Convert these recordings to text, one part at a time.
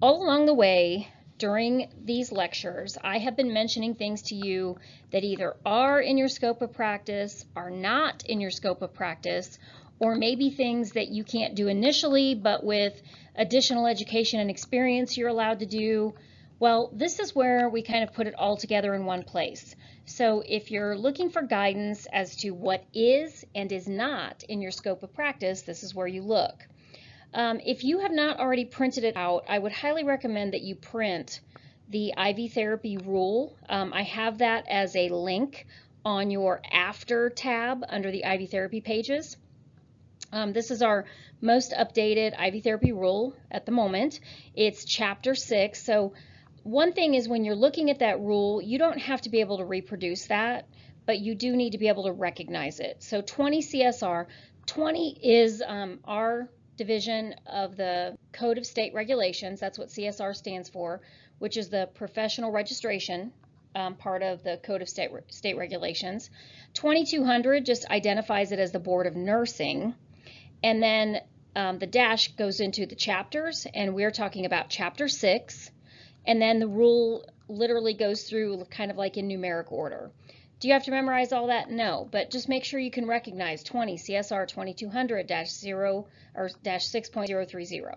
All along the way during these lectures, I have been mentioning things to you that either are in your scope of practice, are not in your scope of practice, or maybe things that you can't do initially, but with additional education and experience you're allowed to do. Well, this is where we kind of put it all together in one place. So if you're looking for guidance as to what is and is not in your scope of practice, this is where you look. If you have not already printed it out, I would highly recommend that you print the IV therapy rule. I have that as a link on your After tab under the IV therapy pages. This is our most updated IV therapy rule at the moment. It's chapter 6. So one thing is, when you're looking at that rule, you don't have to be able to reproduce that, but you do need to be able to recognize it. So 20 CSR, 20 is our division of the Code of State Regulations. That's what CSR stands for, which is the professional registration part of the Code of State Regulations. 2200 just identifies it as the Board of Nursing. And then the dash goes into the chapters, and we're talking about chapter 6. And then the rule literally goes through kind of like in numeric order. Do you have to memorize all that? No, but just make sure you can recognize 20 CSR 2200-0 or -6.030.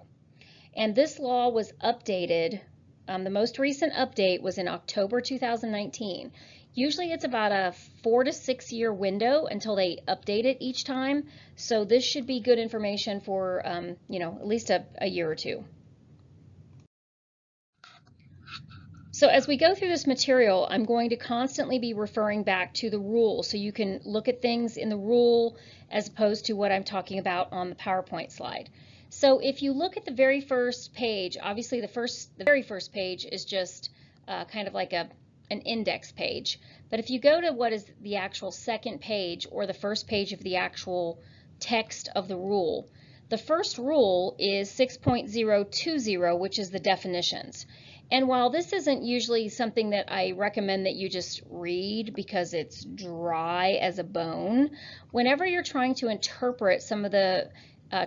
And this law was updated. The most recent update was in October 2019. Usually it's about a 4 to 6 year window until they update it each time. So this should be good information for, at least a year or two. So as we go through this material, I'm going to constantly be referring back to the rule so you can look at things in the rule as opposed to what I'm talking about on the PowerPoint slide. So if you look at the very first page, obviously the very first page is just kind of like an index page. But if you go to what is the actual second page or the first page of the actual text of the rule, the first rule is 6.020, which is the definitions. And while this isn't usually something that I recommend that you just read because it's dry as a bone, whenever you're trying to interpret some of the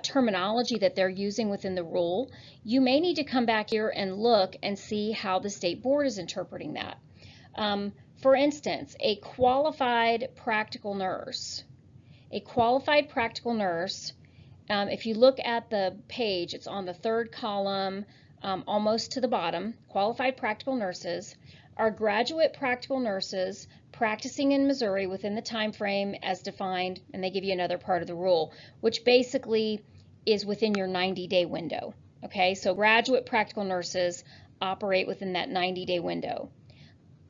terminology that they're using within the rule, you may need to come back here and look and see how the state board is interpreting that. For instance, a qualified practical nurse. A qualified practical nurse, if you look at the page, it's on the third column, almost to the bottom. Qualified practical nurses are graduate practical nurses practicing in Missouri within the time frame as defined, and they give you another part of the rule, which basically is within your 90-day window. Okay, so graduate practical nurses operate within that 90-day window.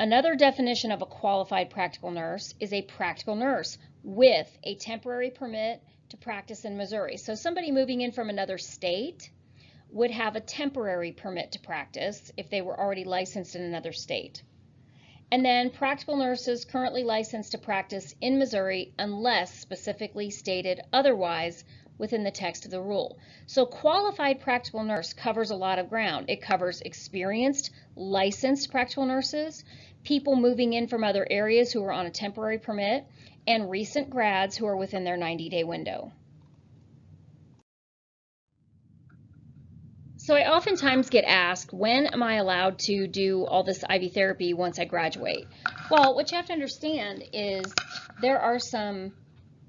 Another definition of a qualified practical nurse is a practical nurse with a temporary permit to practice in Missouri. So somebody moving in from another state would have a temporary permit to practice if they were already licensed in another state. And then practical nurses currently licensed to practice in Missouri unless specifically stated otherwise within the text of the rule. So qualified practical nurse covers a lot of ground. It covers experienced, licensed practical nurses, people moving in from other areas who are on a temporary permit, and recent grads who are within their 90-day window. So I oftentimes get asked, when am I allowed to do all this IV therapy once I graduate? Well, what you have to understand is there are some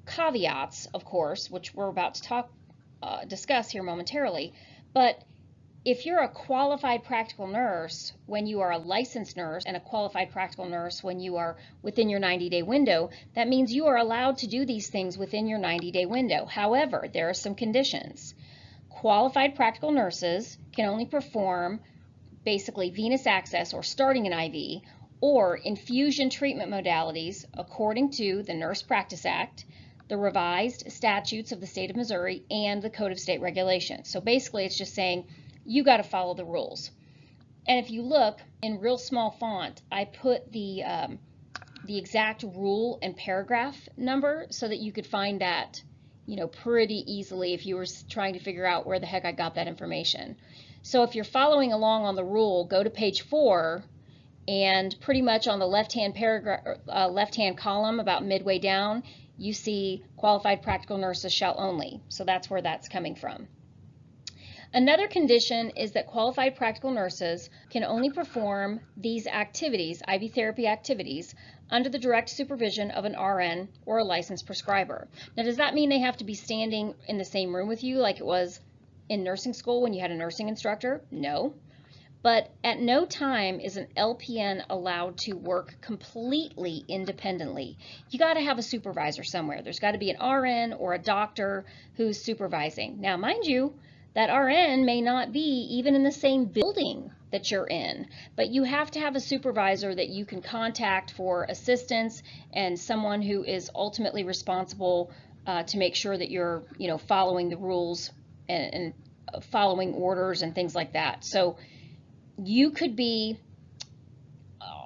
caveats, of course, which we're about to discuss here momentarily. But if you're a qualified practical nurse when you are a licensed nurse and a qualified practical nurse when you are within your 90-day window, that means you are allowed to do these things within your 90-day window. However, there are some conditions. Qualified practical nurses can only perform basically venous access or starting an IV or infusion treatment modalities according to the Nurse Practice Act, the revised statutes of the state of Missouri, and the Code of State Regulations. So basically it's just saying you got to follow the rules. And if you look in real small font, I put the exact rule and paragraph number so that you could find that pretty easily if you were trying to figure out where the heck I got that information. So if you're following along on the rule, go to page 4, and pretty much on the left-hand column about midway down, you see qualified practical nurses shall only. So that's where that's coming from. Another condition is that qualified practical nurses can only perform these activities, IV therapy activities, under the direct supervision of an RN or a licensed prescriber. Now, does that mean they have to be standing in the same room with you like it was in nursing school when you had a nursing instructor? No. But at no time is an LPN allowed to work completely independently. You got to have a supervisor somewhere. There's got to be an RN or a doctor who's supervising. Now, mind you, that RN may not be even in the same building that you're in, but you have to have a supervisor that you can contact for assistance and someone who is ultimately responsible to make sure that you're, following the rules and following orders and things like that. So you could be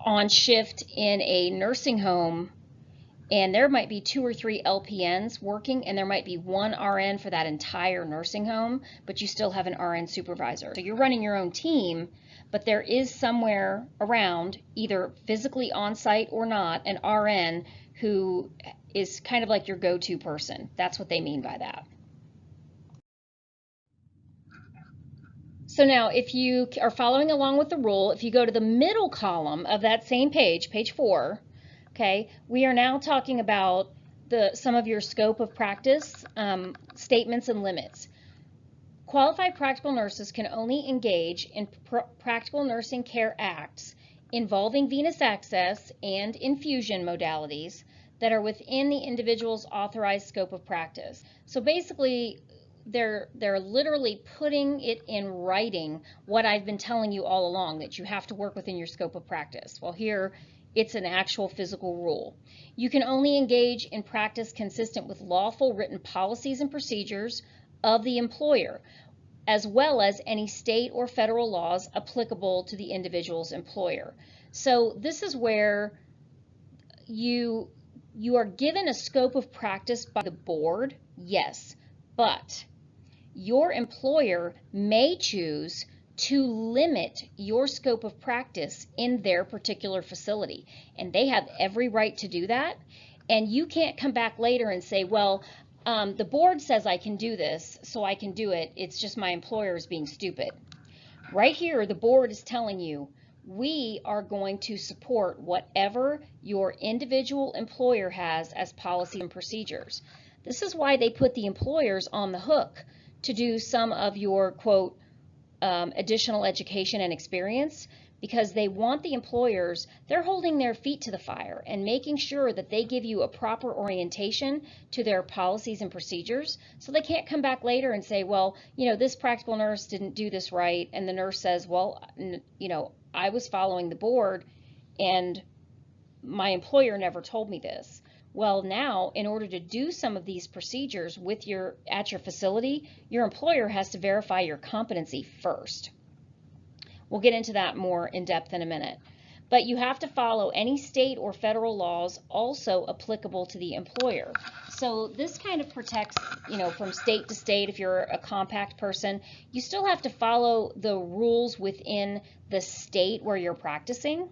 on shift in a nursing home and there might be 2 or 3 LPNs working and there might be 1 RN for that entire nursing home, but you still have an RN supervisor. So you're running your own team, but there is somewhere around, either physically on site or not, an RN who is kind of like your go-to person. That's what they mean by that. So now if you are following along with the rule, if you go to the middle column of that same page, page 4, okay, we are now talking about some of your scope of practice statements and limits. Qualified practical nurses can only engage in practical nursing care acts involving venous access and infusion modalities that are within the individual's authorized scope of practice. So basically, they're literally putting it in writing what I've been telling you all along, that you have to work within your scope of practice. Well, here it's an actual physical rule. You can only engage in practice consistent with lawful written policies and procedures of the employer, as well as any state or federal laws applicable to the individual's employer. So this is where you are given a scope of practice by the board, yes, but your employer may choose to limit your scope of practice in their particular facility, and they have every right to do that. And you can't come back later and say, well, the board says I can do this, so I can do it. It's just my employer is being stupid. Right here, the board is telling you, we are going to support whatever your individual employer has as policy and procedures. This is why they put the employers on the hook to do some of your, quote, additional education and experience, because they want the employers, they're holding their feet to the fire and making sure that they give you a proper orientation to their policies and procedures, so they can't come back later and say, well, this practical nurse didn't do this right, and the nurse says, well, I was following the board and my employer never told me this. Well, now, in order to do some of these procedures at your facility, your employer has to verify your competency first. We'll get into that more in depth in a minute. But you have to follow any state or federal laws also applicable to the employer. So this kind of protects, from state to state. If you're a compact person, you still have to follow the rules within the state where you're practicing.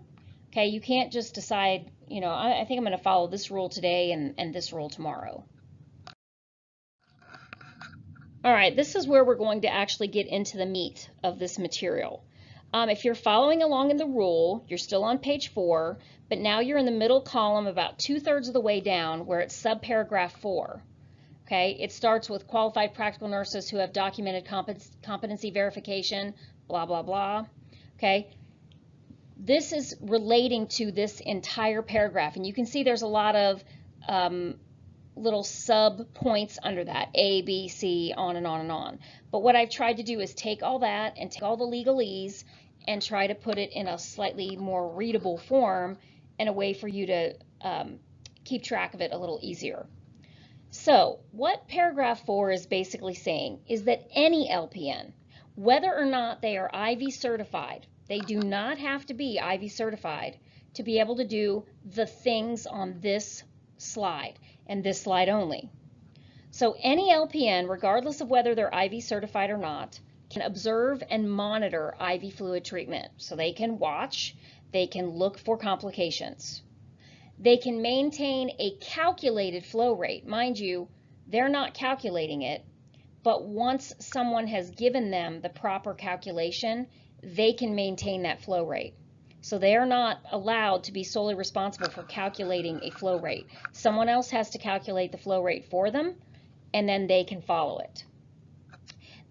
Okay, you can't just decide, I think I'm going to follow this rule today and this rule tomorrow. All right, this is where we're going to actually get into the meat of this material. If you're following along in the rule, you're still on page 4, but now you're in the middle column about 2/3 of the way down where it's subparagraph 4. Okay, it starts with qualified practical nurses who have documented competency verification, blah, blah, blah. Okay. This is relating to this entire paragraph, and you can see there's a lot of little sub points under that, A, B, C, on and on and on. But what I've tried to do is take all that and take all the legalese and try to put it in a slightly more readable form and a way for you to keep track of it a little easier. So what paragraph 4 is basically saying is that any LPN, whether or not they are IV certified, they do not have to be IV certified to be able to do the things on this slide and this slide only. So any LPN, regardless of whether they're IV certified or not, can observe and monitor IV fluid treatment. So they can watch, they can look for complications. They can maintain a calculated flow rate. Mind you, they're not calculating it, but once someone has given them the proper calculation, they can maintain that flow rate. So they are not allowed to be solely responsible for calculating a flow rate. Someone else has to calculate the flow rate for them, and then they can follow it.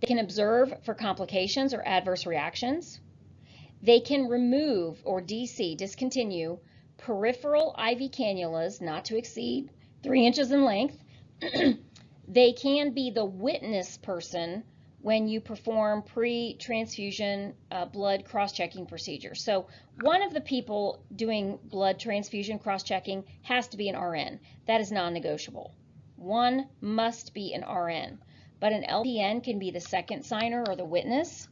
They can observe for complications or adverse reactions. They can remove or discontinue peripheral IV cannulas not to exceed 3 inches in length. They can be the witness person when you perform pre-transfusion blood cross-checking procedures. So one of the people doing blood transfusion cross-checking has to be an RN. That is non-negotiable. One must be an RN, but an LPN can be the second signer or the witness,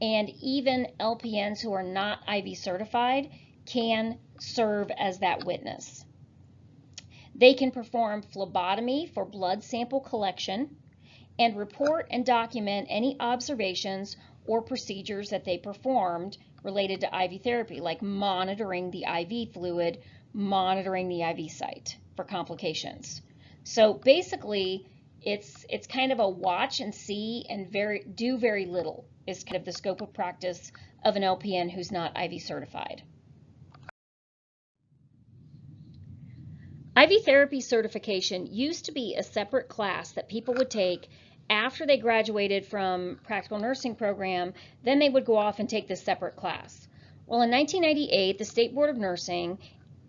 and even LPNs who are not IV certified can serve as that witness. They can perform phlebotomy for blood sample collection and report and document any observations or procedures that they performed related to IV therapy, like monitoring the IV fluid, monitoring the IV site for complications. So basically, it's kind of a watch and see and do very little is kind of the scope of practice of an LPN who's not IV certified. IV therapy certification used to be a separate class that people would take after they graduated from practical nursing program. Then they would go off and take this separate class. Well, in 1998, the State Board of Nursing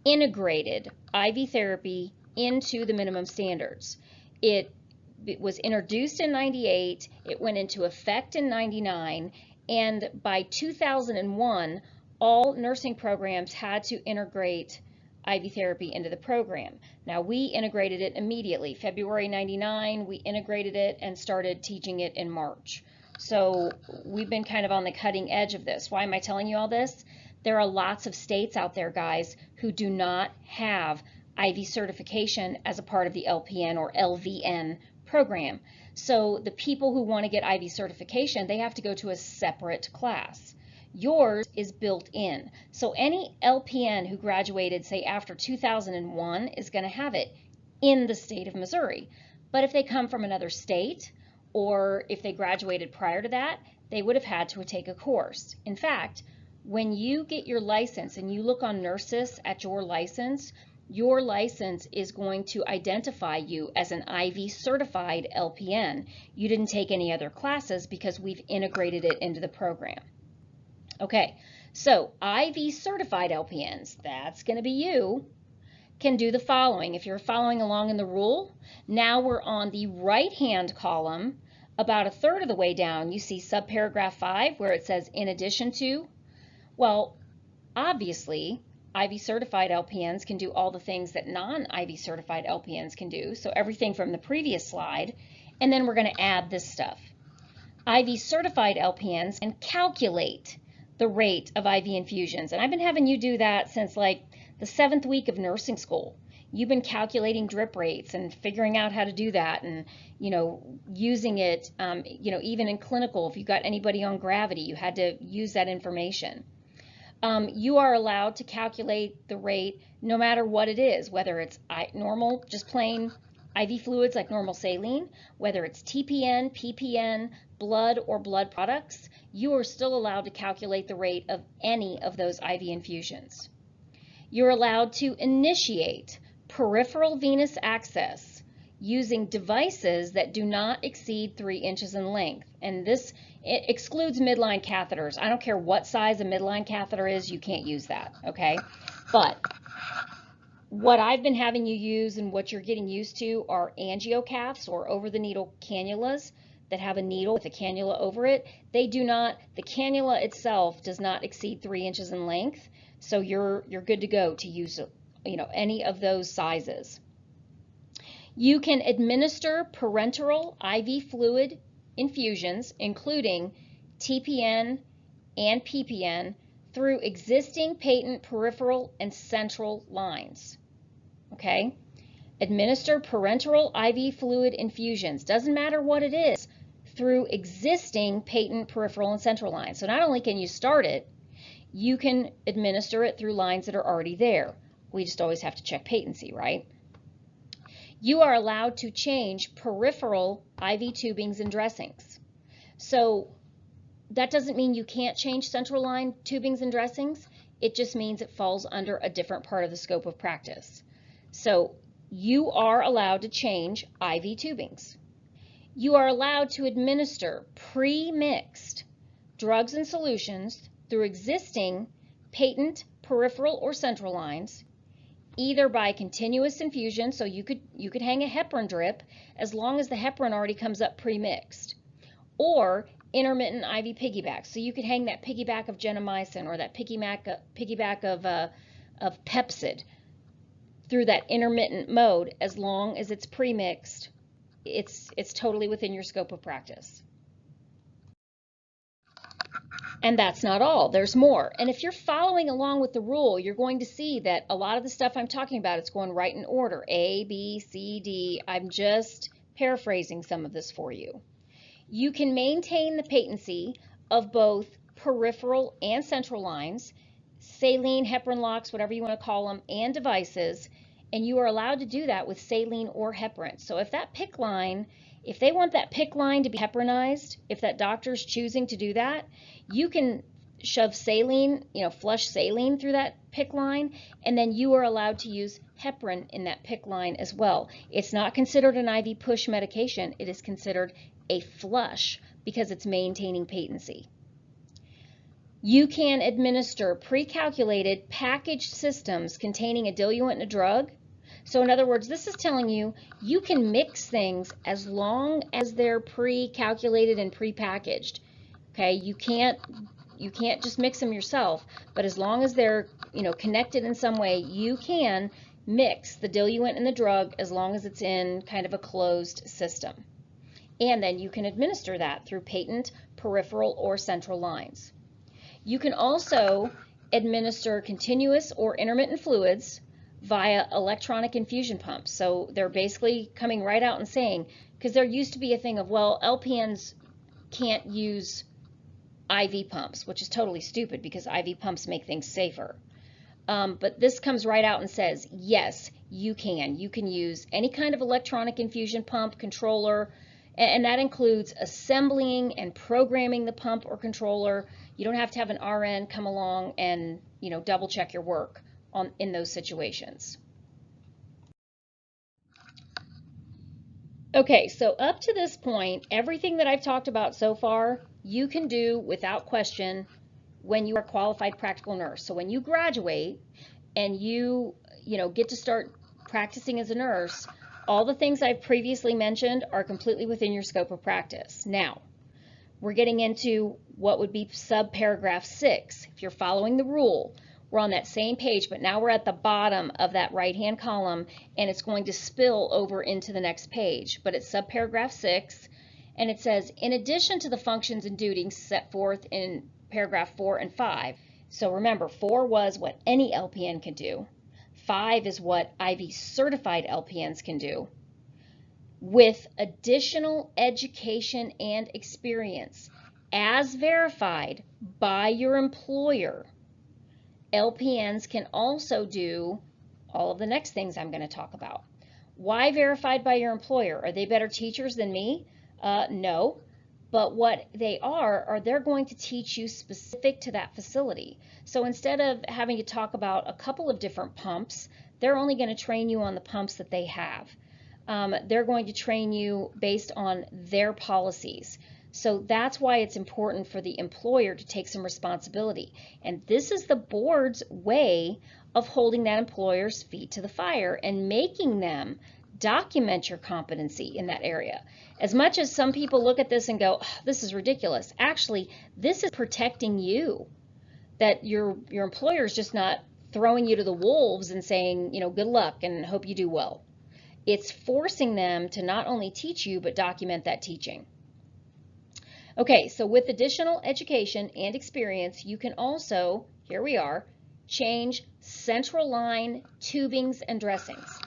integrated IV therapy into the minimum standards. It was introduced in 98, it went into effect in 99, and by 2001, all nursing programs had to integrate IV therapy into the program. Now, we integrated it immediately. February 99, we integrated it and started teaching it in March. So we've been kind of on the cutting edge of this. Why am I telling you all this? There are lots of states out there, guys, who do not have IV certification as a part of the LPN or LVN program. So the people who want to get IV certification, they have to go to a separate class. Yours is built in. So any LPN who graduated, say, after 2001 is going to have it in the state of Missouri. But if they come from another state, or if they graduated prior to that, they would have had to take a course. In fact, when you get your license and you look on Nurses at your license is going to identify you as an IV certified LPN. You didn't take any other classes because we've integrated it into the program. Okay, so IV certified LPNs, that's going to be you, can do the following. If you're following along in the rule, now we're on the right-hand column. About a third of the way down, you see subparagraph 5 where it says in addition to. Well, obviously, IV certified LPNs can do all the things that non-IV certified LPNs can do, so everything from the previous slide, and then we're going to add this stuff. IV certified LPNs can calculate the rate of IV infusions, and I've been having you do that since like the 7th week of nursing school. You've been calculating drip rates and figuring out how to do that, and using it, even in clinical, if you got anybody on gravity, you had to use that information. You are allowed to calculate the rate no matter what it is, whether it's normal, just plain IV fluids like normal saline, whether it's TPN, PPN, blood, or blood products. You are still allowed to calculate the rate of any of those IV infusions. You're allowed to initiate peripheral venous access using devices that do not exceed 3 inches in length. And this excludes midline catheters. I don't care what size a midline catheter is, you can't use that, okay? But what I've been having you use and what you're getting used to are angiocaths or over-the-needle cannulas that have a needle with a cannula over it. The cannula itself does not exceed 3 inches in length, so you're good to go to use any of those sizes. You can administer parenteral IV fluid infusions, including TPN and PPN, through existing patent peripheral and central lines. Okay? Administer parenteral IV fluid infusions, doesn't matter what it is, through existing patent peripheral and central lines. So not only can you start it, you can administer it through lines that are already there. We just always have to check patency, right? You are allowed to change peripheral IV tubings and dressings. So that doesn't mean you can't change central line tubings and dressings. It just means it falls under a different part of the scope of practice. So you are allowed to change IV tubings. You are allowed to administer pre-mixed drugs and solutions through existing patent peripheral or central lines, either by continuous infusion, so you could hang a heparin drip as long as the heparin already comes up pre-mixed, or intermittent IV piggyback. So you could hang that piggyback of gentamicin or that piggyback of Pepcid through that intermittent mode as long as it's pre-mixed. It's totally within your scope of practice. And that's not all. There's more. And if you're following along with the rule, you're going to see that a lot of the stuff I'm talking about, it's going right in order. A, B, C, D. I'm just paraphrasing some of this for you. You can maintain the patency of both peripheral and central lines, saline, heparin locks, whatever you want to call them, and devices, and you are allowed to do that with saline or heparin. So if that PICC line, if they want that PICC line to be heparinized, if that doctor's choosing to do that, you can shove saline, flush saline through that PICC line, and then you are allowed to use heparin in that PICC line as well. It's not considered an IV push medication. It is considered a flush because it's maintaining patency. You can administer pre-calculated packaged systems containing a diluent and a drug. So in other words, this is telling you you can mix things as long as they're pre-calculated and pre-packaged. Okay, you can't just mix them yourself, but as long as they're connected in some way, you can mix the diluent and the drug as long as it's in kind of a closed system. And then you can administer that through patent, peripheral, or central lines. You can also administer continuous or intermittent fluids via electronic infusion pumps. So they're basically coming right out and saying, because there used to be a thing of, well, LPNs can't use IV pumps, which is totally stupid because IV pumps make things safer. But this comes right out and says, yes, you can. You can use any kind of electronic infusion pump, controller, and that includes assembling and programming the pump or controller. You don't have to have an RN come along and double check your work in those situations. Okay, so up to this point, everything that I've talked about so far, you can do without question when you are a qualified practical nurse. So when you graduate and you get to start practicing as a nurse, all the things I've previously mentioned are completely within your scope of practice. Now, we're getting into what would be subparagraph 6. If you're following the rule, we're on that same page, but now we're at the bottom of that right-hand column, and it's going to spill over into the next page. But it's subparagraph 6, and it says, in addition to the functions and duties set forth in paragraph 4 and 5. So remember, 4 was what any LPN can do. 5 is what IV certified LPNs can do. With additional education and experience as verified by your employer, LPNs can also do all of the next things I'm going to talk about. Why verified by your employer? Are they better teachers than me? No. But what they are they're going to teach you specific to that facility. So instead of having to talk about a couple of different pumps, they're only going to train you on the pumps that they have. They're going to train you based on their policies. So that's why it's important for the employer to take some responsibility. And this is the board's way of holding that employer's feet to the fire and making them document your competency in that area. As much as some people look at this and go, oh, this is ridiculous, actually, this is protecting you, that your employer is just not throwing you to the wolves and saying, good luck and hope you do well. It's forcing them to not only teach you, but document that teaching. Okay, so with additional education and experience, you can also, here we are, change central line tubings and dressings.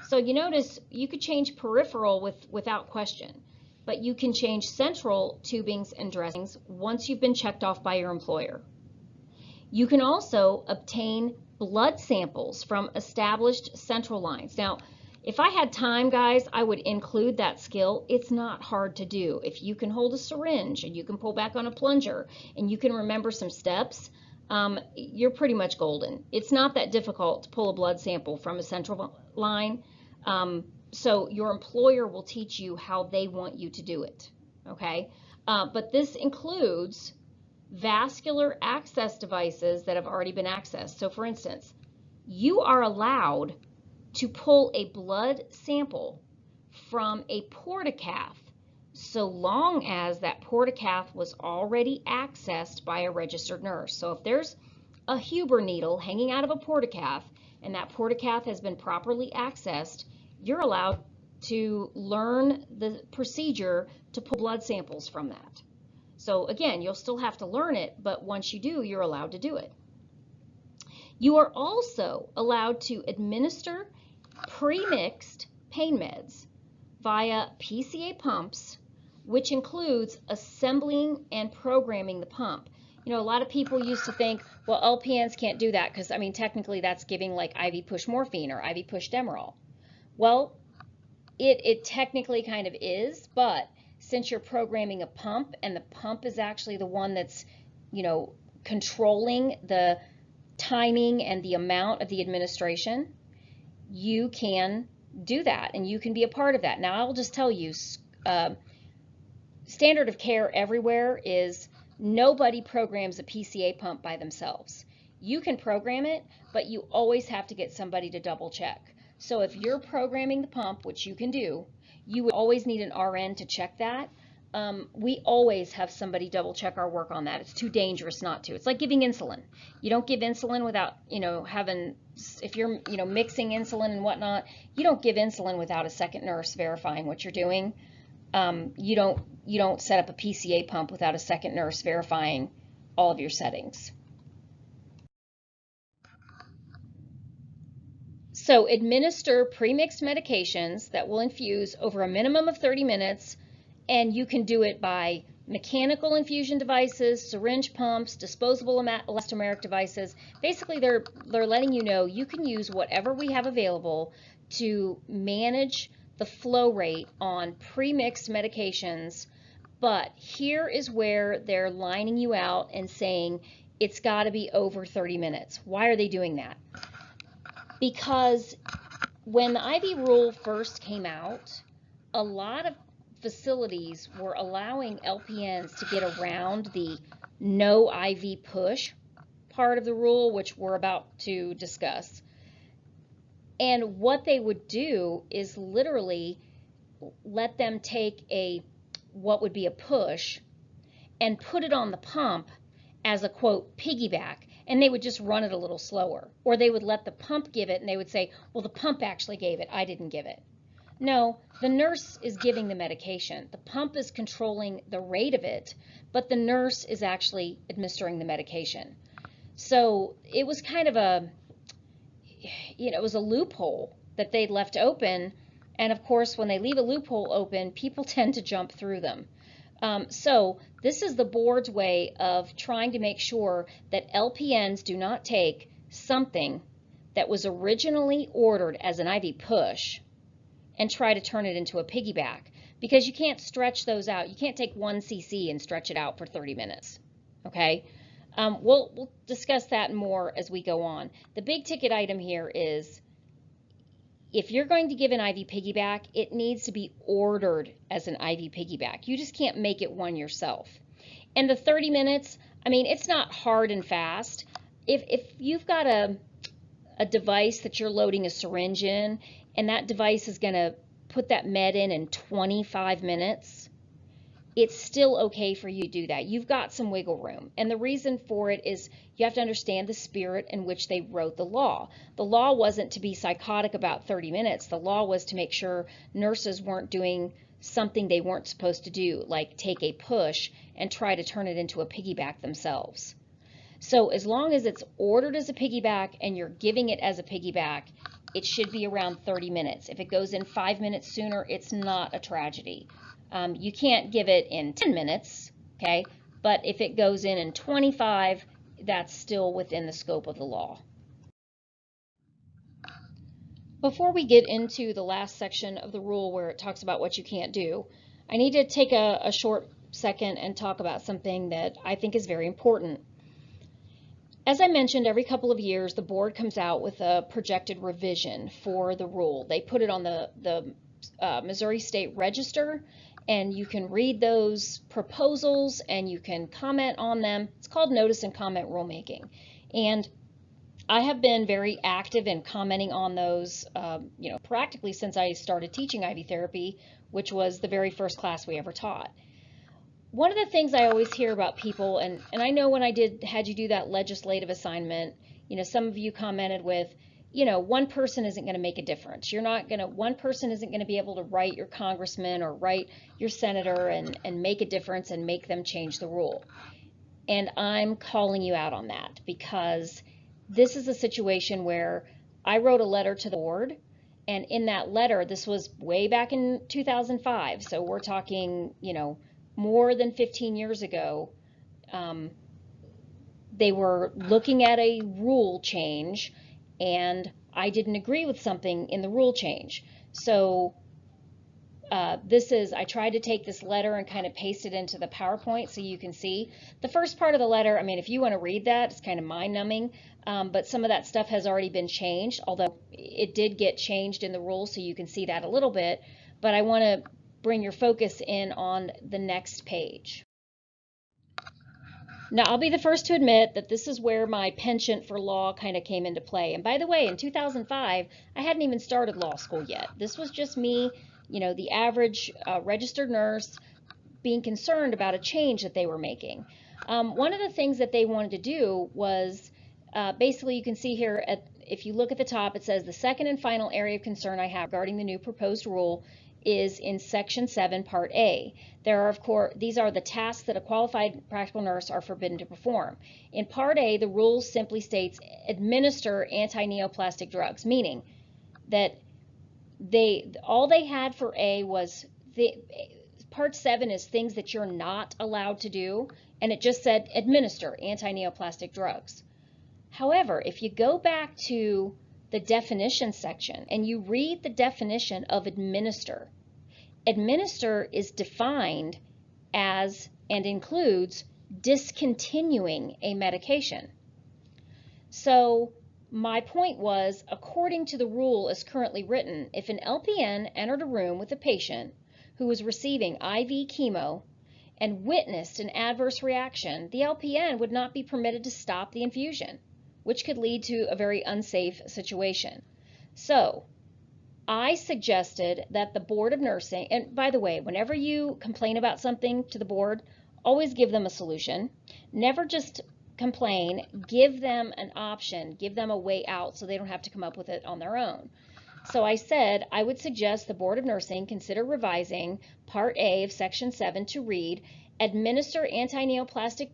So you notice you could change peripheral without question, but you can change central tubings and dressings once you've been checked off by your employer. You can also obtain blood samples from established central lines. Now, If I had time, guys, I would include that skill. It's not hard to do. If you can hold a syringe and you can pull back on a plunger and you can remember some steps, you're pretty much golden. It's not that difficult to pull a blood sample from a central line. So your employer will teach you how they want you to do it, okay? But this includes vascular access devices that have already been accessed. So for instance, you are allowed to pull a blood sample from a portacath so long as that portacath was already accessed by a registered nurse. So if there's a Huber needle hanging out of a portacath and that portacath has been properly accessed, you're allowed to learn the procedure to pull blood samples from that. So again, you'll still have to learn it, but once you do, you're allowed to do it. You are also allowed to administer pre-mixed pain meds via PCA pumps, which includes assembling and programming the pump. You know, a lot of people used to think, well, LPNs can't do that because, I mean, technically that's giving like IV push morphine or IV push Demerol. Well, it technically kind of is, but since you're programming a pump and the pump is actually the one that's, you know, controlling the timing and the amount of the administration, you can do that and you can be a part of that. Now, I'll just tell you, standard of care everywhere is nobody programs a PCA pump by themselves. You can program it, but you always have to get somebody to double check. So if you're programming the pump, which you can do, you would always need an RN to check that. We always have somebody double check our work on that. It's too dangerous not to. It's like giving insulin. You don't give insulin without, you know, if you're, you know, mixing insulin and whatnot, you don't give insulin without a second nurse verifying what you're doing. You don't set up a PCA pump without a second nurse verifying all of your settings. So administer pre-mixed medications that will infuse over a minimum of 30 minutes, and you can do it by mechanical infusion devices, syringe pumps, disposable elastomeric devices. Basically, they're letting you know you can use whatever we have available to manage the flow rate on pre-mixed medications, but here is where they're lining you out and saying it's got to be over 30 minutes. Why are they doing that? Because when the IV rule first came out, a lot of facilities were allowing LPNs to get around the no IV push part of the rule, which we're about to discuss. And what they would do is literally let them take what would be a push and put it on the pump as a, quote, piggyback, and they would just run it a little slower. Or they would let the pump give it, and they would say, well, the pump actually gave it, I didn't give it. No, the nurse is giving the medication. The pump is controlling the rate of it, but the nurse is actually administering the medication. So it was kind of a, you know, it was a loophole that they'd left open. And of course, when they leave a loophole open, people tend to jump through them. So this is the board's way of trying to make sure that LPNs do not take something that was originally ordered as an IV push and try to turn it into a piggyback, because you can't stretch those out. You can't take 1 cc and stretch it out for 30 minutes, okay? We'll discuss that more as we go on. The big ticket item here is if you're going to give an IV piggyback, it needs to be ordered as an IV piggyback. You just can't make it one yourself. And the 30 minutes, I mean, it's not hard and fast. If you've got a device that you're loading a syringe in, and that device is going to put that med in 25 minutes, it's still okay for you to do that. You've got some wiggle room. And the reason for it is you have to understand the spirit in which they wrote the law. The law wasn't to be psychotic about 30 minutes. The law was to make sure nurses weren't doing something they weren't supposed to do, like take a push and try to turn it into a piggyback themselves. So as long as it's ordered as a piggyback and you're giving it as a piggyback, it should be around 30 minutes. If it goes in 5 minutes sooner, it's not a tragedy. You can't give it in 10 minutes, okay? But if it goes in 25, that's still within the scope of the law. Before we get into the last section of the rule where it talks about what you can't do, I need to take a short second and talk about something that I think is very important. As I mentioned, every couple of years the board comes out with a projected revision for the rule. They put it on the Missouri State Register, and you can read those proposals and you can comment on them. It's called notice and comment rulemaking. And I have been very active in commenting on those, practically since I started teaching IV therapy, which was the very first class we ever taught. One of the things I always hear about people, and I know when I had you do that legislative assignment, some of you commented with, one person isn't going to make a difference. One person isn't going to be able to write your congressman or write your senator and make a difference and make them change the rule. And I'm calling you out on that because this is a situation where I wrote a letter to the board, and in that letter, this was way back in 2005, so we're talking, more than 15 years ago, they were looking at a rule change, and I didn't agree with something in the rule change. So I tried to take this letter and kind of paste it into the PowerPoint so you can see. The first part of the letter, if you want to read that, it's kind of mind-numbing, but some of that stuff has already been changed, although it did get changed in the rule so you can see that a little bit, but I want to bring your focus in on the next page. Now, I'll be the first to admit that this is where my penchant for law kind of came into play. And by the way, in 2005, I hadn't even started law school yet. This was just me, the average registered nurse being concerned about a change that they were making. One of the things that they wanted to do was basically, you can see here, if you look at the top, it says the second and final area of concern I have regarding the new proposed rule is in Section 7, Part A. These are the tasks that a qualified practical nurse are forbidden to perform. In Part A, the rule simply states administer anti-neoplastic drugs, meaning that all they had for A was Part 7 is things that you're not allowed to do, and it just said administer anti-neoplastic drugs. However, if you go back to the definition section and you read the definition of administer, administer is defined as and includes discontinuing a medication. So my point was, according to the rule as currently written, if an LPN entered a room with a patient who was receiving IV chemo and witnessed an adverse reaction, the LPN would not be permitted to stop the infusion, which could lead to a very unsafe situation. So I suggested that the Board of Nursing, and by the way, whenever you complain about something to the board, always give them a solution. Never just complain, give them an option, give them a way out so they don't have to come up with it on their own. So I said I would suggest the Board of Nursing consider revising Part A of Section 7 to read, administer anti-neoplastic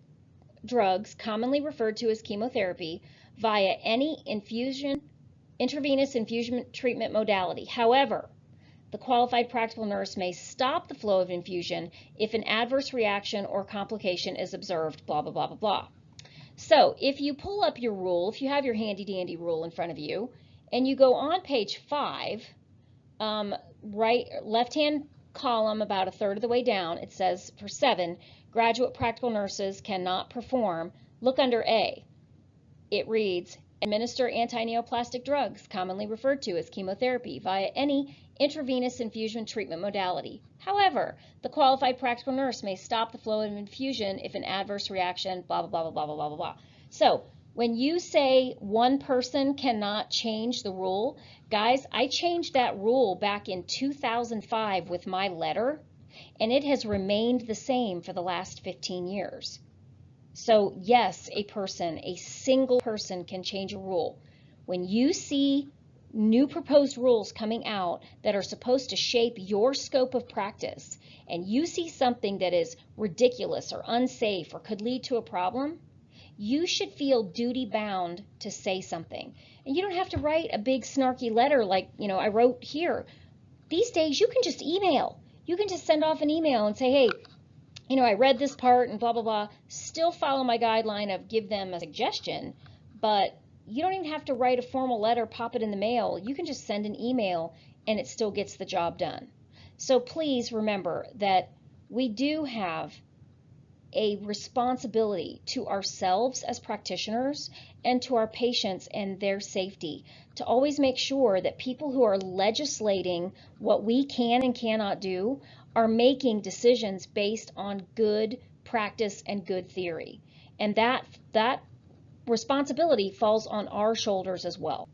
drugs, commonly referred to as chemotherapy, via any intravenous infusion treatment modality. However, the qualified practical nurse may stop the flow of infusion if an adverse reaction or complication is observed, blah, blah, blah, blah, blah. So if you pull up your rule, if you have your handy dandy rule in front of you, and you go on page 5, right left-hand column about a third of the way down, it says for 7, graduate practical nurses cannot perform. Look under A. It reads, administer anti-neoplastic drugs, commonly referred to as chemotherapy, via any intravenous infusion treatment modality. However, the qualified practical nurse may stop the flow of infusion if an adverse reaction, blah, blah, blah, blah, blah, blah, blah, blah. So when you say one person cannot change the rule, guys, I changed that rule back in 2005 with my letter, and it has remained the same for the last 15 years. So yes, a single person can change a rule. When you see new proposed rules coming out that are supposed to shape your scope of practice, and you see something that is ridiculous or unsafe or could lead to a problem, you should feel duty-bound to say something. And you don't have to write a big snarky letter like, I wrote here. These days, you can just email. You can just send off an email and say, hey, I read this part and blah, blah, blah. Still follow my guideline of give them a suggestion, but, you don't even have to write a formal letter, pop it in the mail. You can just send an email and it still gets the job done. So please remember that we do have a responsibility to ourselves as practitioners and to our patients and their safety to always make sure that people who are legislating what we can and cannot do are making decisions based on good practice and good theory. And that responsibility falls on our shoulders as well.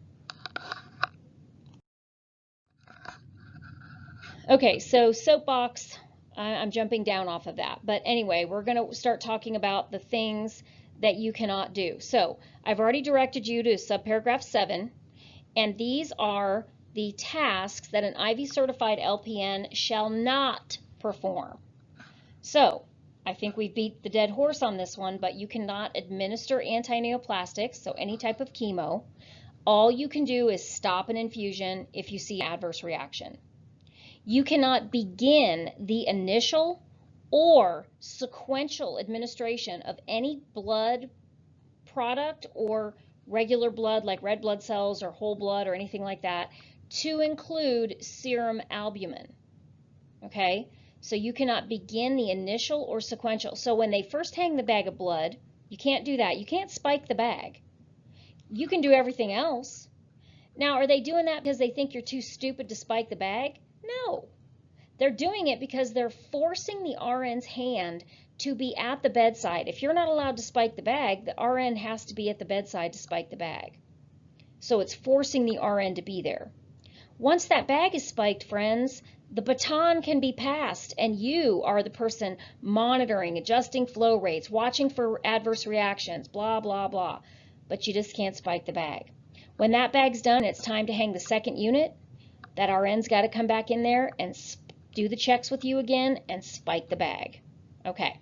Okay, so soapbox, I'm jumping down off of that. But anyway, we're going to start talking about the things that you cannot do. So I've already directed you to subparagraph 7, and these are the tasks that an IV certified LPN shall not perform. So I think we beat the dead horse on this one, but you cannot administer antineoplastics, so any type of chemo. All you can do is stop an infusion if you see adverse reaction. You cannot begin the initial or sequential administration of any blood product or regular blood like red blood cells or whole blood or anything like that to include serum albumin. Okay, so you cannot begin the initial or sequential. So when they first hang the bag of blood, you can't do that. You can't spike the bag. You can do everything else. Now, are they doing that because they think you're too stupid to spike the bag? No. They're doing it because they're forcing the RN's hand to be at the bedside. If you're not allowed to spike the bag, the RN has to be at the bedside to spike the bag. So it's forcing the RN to be there. Once that bag is spiked, friends, the baton can be passed, and you are the person monitoring, adjusting flow rates, watching for adverse reactions, blah, blah, blah. But you just can't spike the bag. When that bag's done, it's time to hang the second unit. That RN's got to come back in there and do the checks with you again and spike the bag. Okay.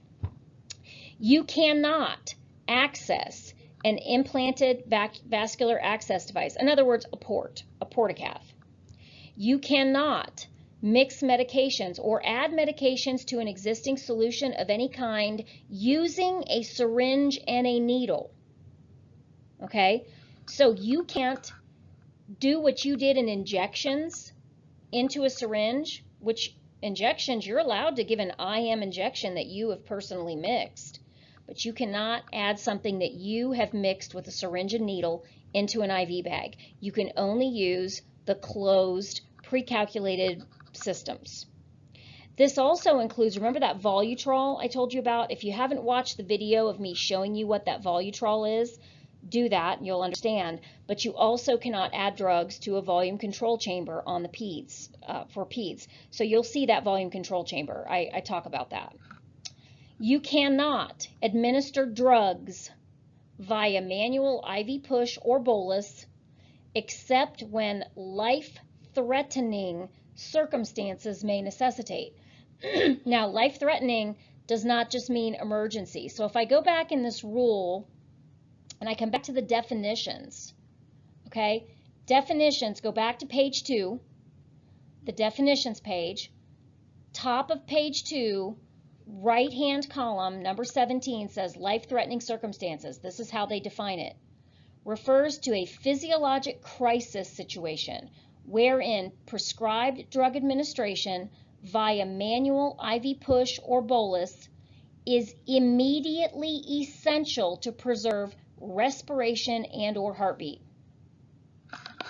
You cannot access an implanted vascular access device. In other words, a portacath. You cannot mix medications or add medications to an existing solution of any kind using a syringe and a needle. Okay? So you can't do what you did in injections into a syringe, which injections, you're allowed to give an IM injection that you have personally mixed, but you cannot add something that you have mixed with a syringe and needle into an IV bag. You can only use the closed, pre-calculated systems. This also includes, remember that Volutrol I told you about? If you haven't watched the video of me showing you what that Volutrol is, do that and you'll understand. But you also cannot add drugs to a volume control chamber on the peds, for peds. So you'll see that volume control chamber. I talk about that. You cannot administer drugs via manual IV push or bolus except when life-threatening circumstances may necessitate. Now, life-threatening does not just mean emergency. So if I go back in this rule and I come back to the definitions, okay? Definitions, go back to page 2, the definitions page. Top of page 2, right-hand column, number 17 says life-threatening circumstances. This is how they define it. Refers to a physiologic crisis situation wherein prescribed drug administration via manual IV push or bolus is immediately essential to preserve respiration and or heartbeat.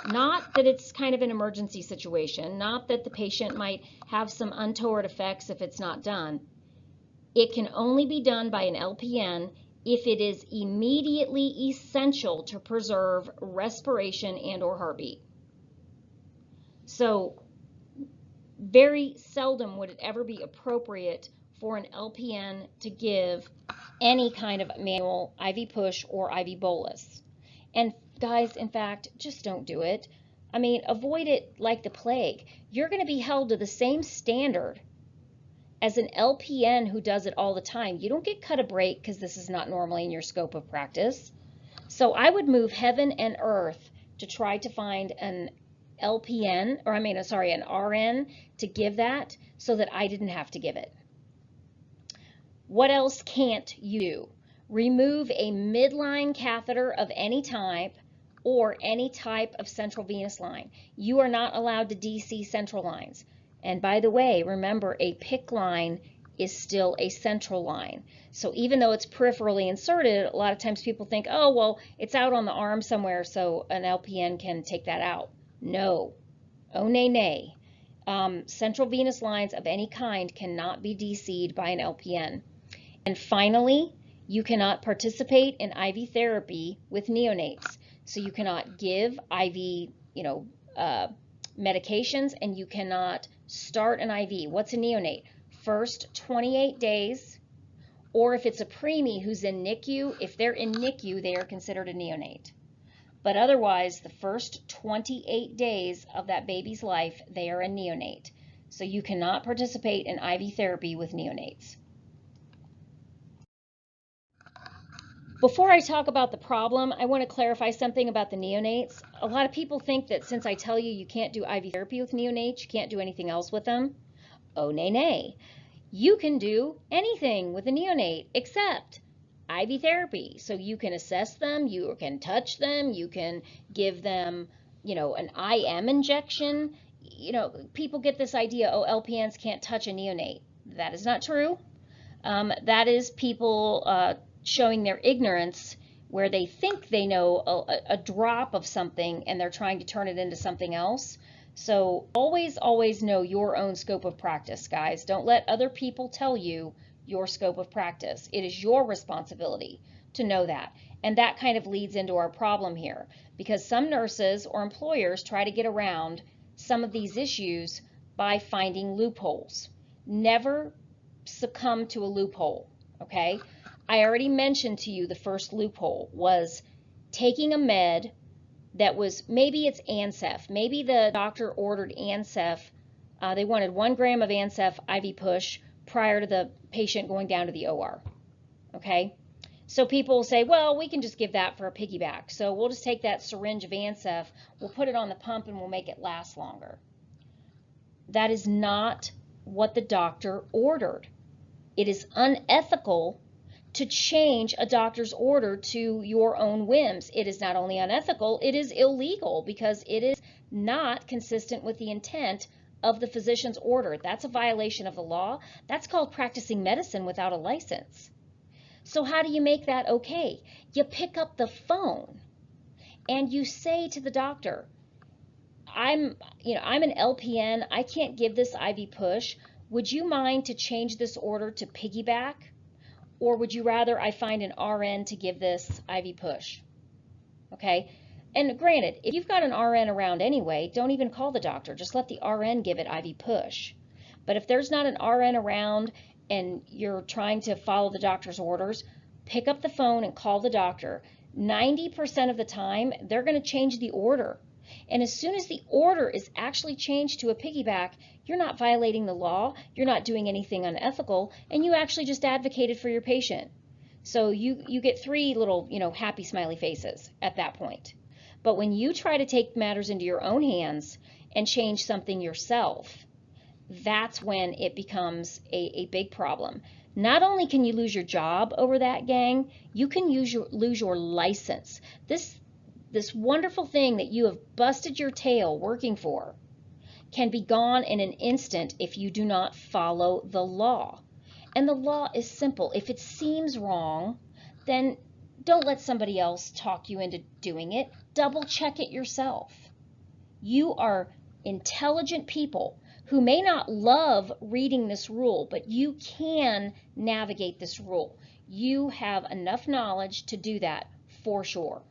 Not that it's kind of an emergency situation, not that the patient might have some untoward effects if it's not done. It can only be done by an LPN if it is immediately essential to preserve respiration and or heartbeat. So very seldom would it ever be appropriate for an LPN to give any kind of manual IV push or IV bolus. And guys, in fact, just don't do it. I mean, avoid it like the plague. You're going to be held to the same standard as an LPN who does it all the time. You don't get cut a break because this is not normally in your scope of practice. So I would move heaven and earth to try to find an LPN, or an RN to give that so that I didn't have to give it. What else can't you do? Remove a midline catheter of any type or any type of central venous line. You are not allowed to DC central lines. And by the way, remember, a PICC line is still a central line. So even though it's peripherally inserted, a lot of times people think, oh, well, it's out on the arm somewhere, so an LPN can take that out. No. Oh, nay, nay. Central venous lines of any kind cannot be DC'd by an LPN. And finally, you cannot participate in IV therapy with neonates. So you cannot give IV, medications, and you cannot start an IV. What's a neonate? First 28 days, or if it's a preemie who's in NICU, if they're in NICU, they are considered a neonate. But otherwise, the first 28 days of that baby's life, they are a neonate. So you cannot participate in IV therapy with neonates. Before I talk about the problem, I want to clarify something about the neonates. A lot of people think that since I tell you you can't do IV therapy with neonates, you can't do anything else with them. Oh, nay, nay. You can do anything with a neonate except IV therapy. So you can assess them, you can touch them, you can give them, an IM injection. People get this idea, oh, LPNs can't touch a neonate. That is not true. That is people showing their ignorance where they think they know a drop of something and they're trying to turn it into something else. So always, always know your own scope of practice, guys. Don't let other people tell you your scope of practice. It is your responsibility to know that. And that kind of leads into our problem here, because some nurses or employers try to get around some of these issues by finding loopholes. Never succumb to a loophole, okay? I already mentioned to you the first loophole was taking a med that was, maybe it's Ancef. Maybe the doctor ordered Ancef. They wanted 1 gram of Ancef IV push prior to the patient going down to the OR, okay? So people say, well, we can just give that for a piggyback. So we'll just take that syringe of Ancef, we'll put it on the pump, and we'll make it last longer. That is not what the doctor ordered. It is unethical to change a doctor's order to your own whims. It is not only unethical, it is illegal because it is not consistent with the intent of the physician's order. That's a violation of the law. That's called practicing medicine without a license. So how do you make that okay? You pick up the phone and you say to the doctor, I'm an LPN, I can't give this IV push. Would you mind to change this order to piggyback? Or would you rather I find an RN to give this IV push? Okay, and granted, if you've got an RN around anyway, don't even call the doctor. Just let the RN give it IV push. But if there's not an RN around and you're trying to follow the doctor's orders, pick up the phone and call the doctor. 90% of the time, they're going to change the order. And as soon as the order is actually changed to a piggyback, you're not violating the law, you're not doing anything unethical, and you actually just advocated for your patient. So you get 3 little, happy smiley faces at that point. But when you try to take matters into your own hands and change something yourself, that's when it becomes a big problem. Not only can you lose your job over that, gang, you can lose your license. This wonderful thing that you have busted your tail working for can be gone in an instant if you do not follow the law. And the law is simple. If it seems wrong, then don't let somebody else talk you into doing it. Double check it yourself. You are intelligent people who may not love reading this rule, but you can navigate this rule. You have enough knowledge to do that for sure.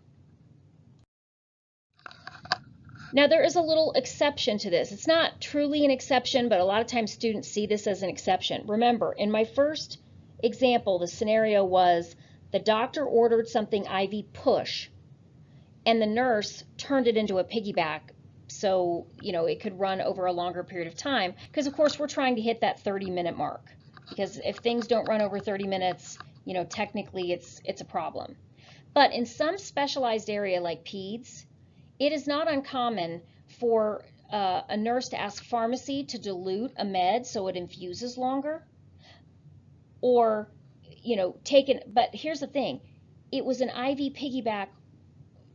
Now, there is a little exception to this. It's not truly an exception, but a lot of times students see this as an exception. Remember, in my first example, the scenario was the doctor ordered something IV push, and the nurse turned it into a piggyback so, it could run over a longer period of time. Because, of course, we're trying to hit that 30-minute mark. Because if things don't run over 30 minutes, technically it's a problem. But in some specialized area like peds, it is not uncommon for a nurse to ask pharmacy to dilute a med so it infuses longer, or but here's the thing, it was an IV piggyback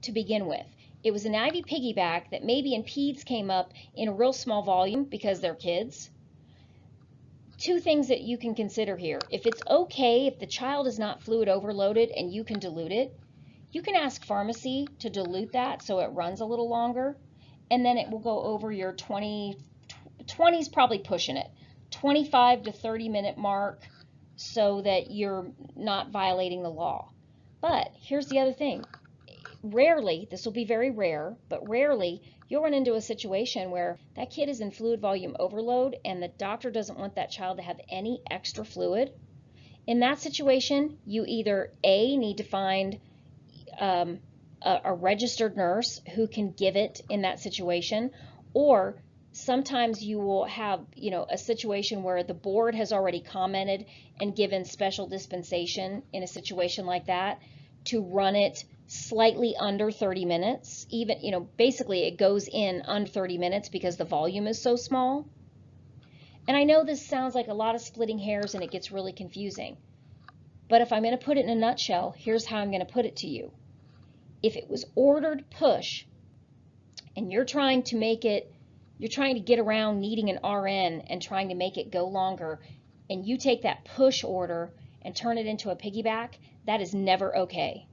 to begin with. It was an IV piggyback that maybe in peds came up in a real small volume because they're kids. Two things that you can consider here. If it's okay, if the child is not fluid overloaded and you can dilute it, you can ask pharmacy to dilute that so it runs a little longer, and then it will go over your 20's probably pushing it, 25 to 30-minute mark, so that you're not violating the law. But here's the other thing. Rarely, this will be very rare, but rarely you'll run into a situation where that kid is in fluid volume overload and the doctor doesn't want that child to have any extra fluid. In that situation, you either A, need to find a registered nurse who can give it in that situation, or sometimes you will have, a situation where the board has already commented and given special dispensation in a situation like that to run it slightly under 30 minutes. Even, basically it goes in under 30 minutes because the volume is so small. And I know this sounds like a lot of splitting hairs and it gets really confusing. But if I'm going to put it in a nutshell, here's how I'm going to put it to you. If it was ordered push and you're trying to get around needing an RN and trying to make it go longer, and you take that push order and turn it into a piggyback, that is never okay.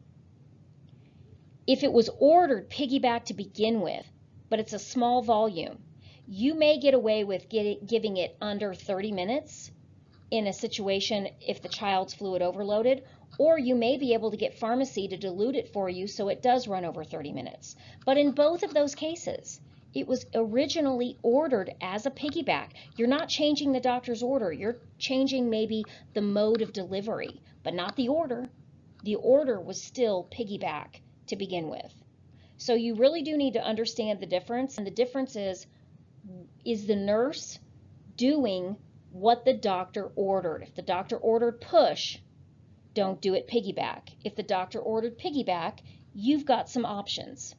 If it was ordered piggyback to begin with, but it's a small volume, you may get away with giving it under 30 minutes in a situation if the child's fluid overloaded, or you may be able to get pharmacy to dilute it for you so it does run over 30 minutes. But in both of those cases, it was originally ordered as a piggyback. You're not changing the doctor's order. You're changing maybe the mode of delivery, but not the order. The order was still piggyback to begin with. So you really do need to understand the difference. And the difference is the nurse doing what the doctor ordered? If the doctor ordered push, don't do it piggyback. If the doctor ordered piggyback, you've got some options.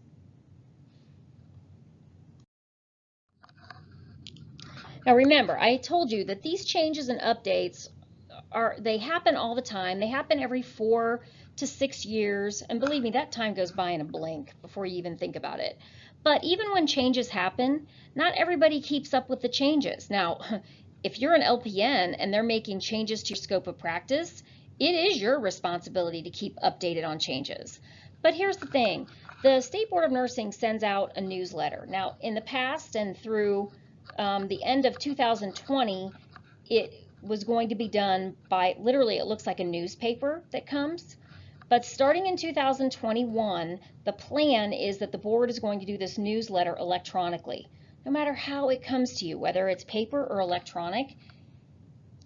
Now remember, I told you that these changes and updates they happen all the time. They happen every 4 to 6 years, and believe me, that time goes by in a blink before you even think about it. But even when changes happen, not everybody keeps up with the changes. Now, if you're an LPN and they're making changes to your scope of practice, it is your responsibility to keep updated on changes. But here's the thing. The State Board of Nursing sends out a newsletter. Now, in the past and through the end of 2020, it was going to be done by, literally, it looks like a newspaper that comes. But starting in 2021, the plan is that the board is going to do this newsletter electronically. No matter how it comes to you, whether it's paper or electronic,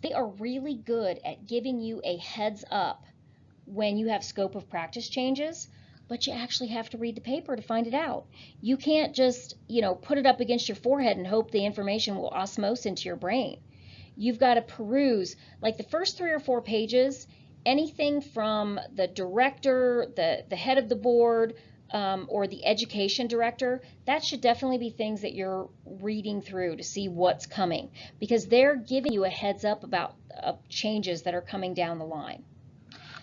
they are really good at giving you a heads up when you have scope of practice changes, but you actually have to read the paper to find it out. You can't just, put it up against your forehead and hope the information will osmose into your brain. You've got to peruse, like the first 3 or 4 pages, anything from the director, the head of the board, or the education director, that should definitely be things that you're reading through to see what's coming, because they're giving you a heads up about changes that are coming down the line.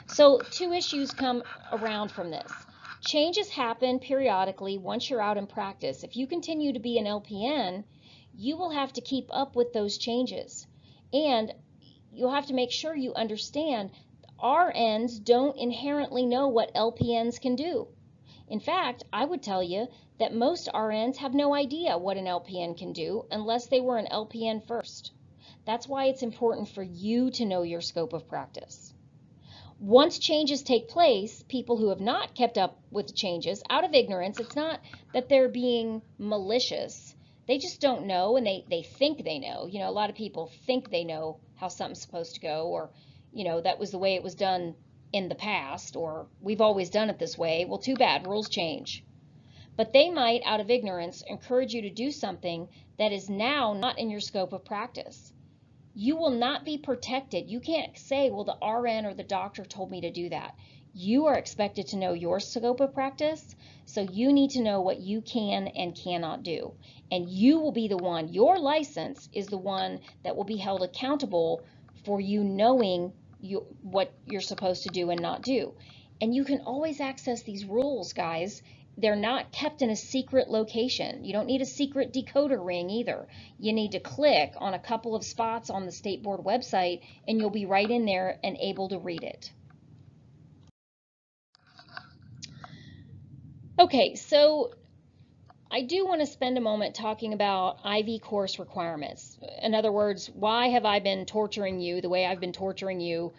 So 2 issues come around from this. Changes happen periodically once you're out in practice. If you continue to be an LPN, you will have to keep up with those changes. And you'll have to make sure you understand RNs don't inherently know what LPNs can do. In fact, I would tell you that most RNs have no idea what an LPN can do unless they were an LPN first. That's why it's important for you to know your scope of practice. Once changes take place, people who have not kept up with the changes out of ignorance, it's not that they're being malicious. They just don't know, and they think they know. A lot of people think they know how something's supposed to go, or, that was the way it was done in the past, or we've always done it this way. Well, too bad, rules change. But they might, out of ignorance, encourage you to do something that is now not in your scope of practice. You will not be protected. You can't say, well, the RN or the doctor told me to do that. You are expected to know your scope of practice, so you need to know what you can and cannot do. And you will be the one, your license is the one that will be held accountable for you knowing what you're supposed to do and not do. And you can always access these rules, guys, they're not kept in a secret location. You don't need a secret decoder ring either. You need to click on a couple of spots on the State Board website and you'll be right in there and able to read it. Okay, so I do want to spend a moment talking about IV course requirements. In other words, why have I been torturing you the way I've been torturing you,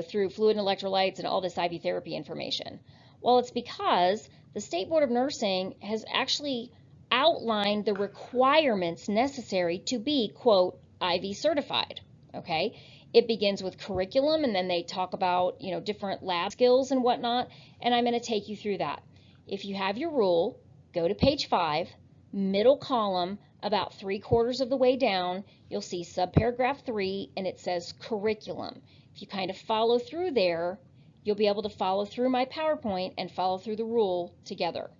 through fluid and electrolytes and all this IV therapy information? Well, it's because the State Board of Nursing has actually outlined the requirements necessary to be, quote, IV certified, okay? It begins with curriculum, and then they talk about, different lab skills and whatnot, and I'm going to take you through that. If you have your rule, go to page 5, middle column, about 3/4 of the way down, you'll see subparagraph 3, and it says curriculum. If you kind of follow through there, you'll be able to follow through my PowerPoint and follow through the rule together.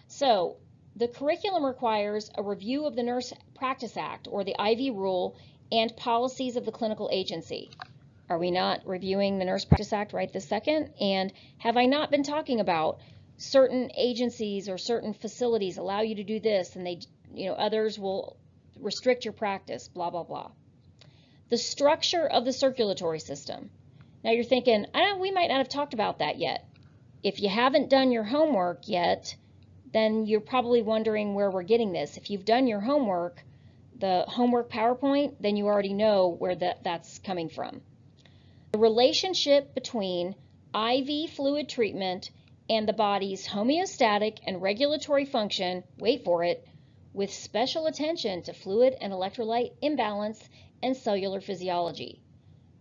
So the curriculum requires a review of the Nurse Practice Act, or the IV rule, and policies of the clinical agency. Are we not reviewing the Nurse Practice Act right this second? And have I not been talking about certain agencies or certain facilities allow you to do this, and they, others will restrict your practice, blah, blah, blah. The structure of the circulatory system. Now you're thinking, we might not have talked about that yet. If you haven't done your homework yet, then you're probably wondering where we're getting this. If you've done your homework, the homework PowerPoint, then you already know where that's coming from. The relationship between IV fluid treatment and the body's homeostatic and regulatory function, wait for it, with special attention to fluid and electrolyte imbalance and cellular physiology.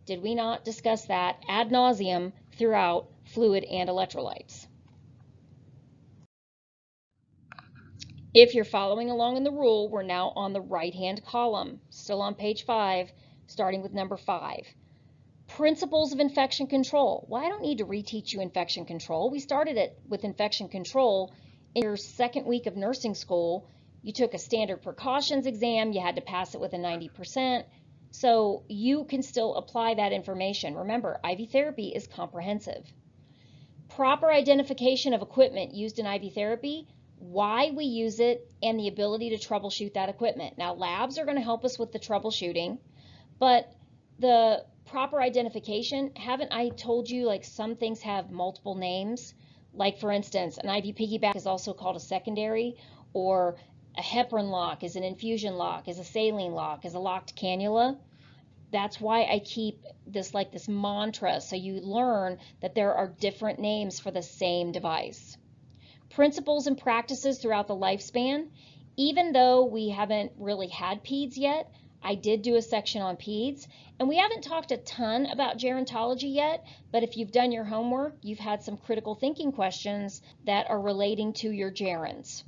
Did we not discuss that ad nauseum throughout fluid and electrolytes? If you're following along in the rule, we're now on the right-hand column, still on page 5, starting with number 5. Principles of infection control. Well, I don't need to reteach you infection control. We started it with infection control in your second week of nursing school. You took a standard precautions exam. You had to pass it with a 90%. So you can still apply that information. Remember, IV therapy is comprehensive. Proper identification of equipment used in IV therapy, why we use it, and the ability to troubleshoot that equipment. Now, labs are going to help us with the troubleshooting, but the proper identification, haven't I told you, like, some things have multiple names? Like, for instance, an IV piggyback is also called a secondary, or a heparin lock is an infusion lock, is a saline lock, is a locked cannula. That's why I keep this like this mantra, so you learn that there are different names for the same device. Principles and practices throughout the lifespan. Even though we haven't really had peds yet, I did do a section on peds, and we haven't talked a ton about gerontology yet, but if you've done your homework, you've had some critical thinking questions that are relating to your gerons.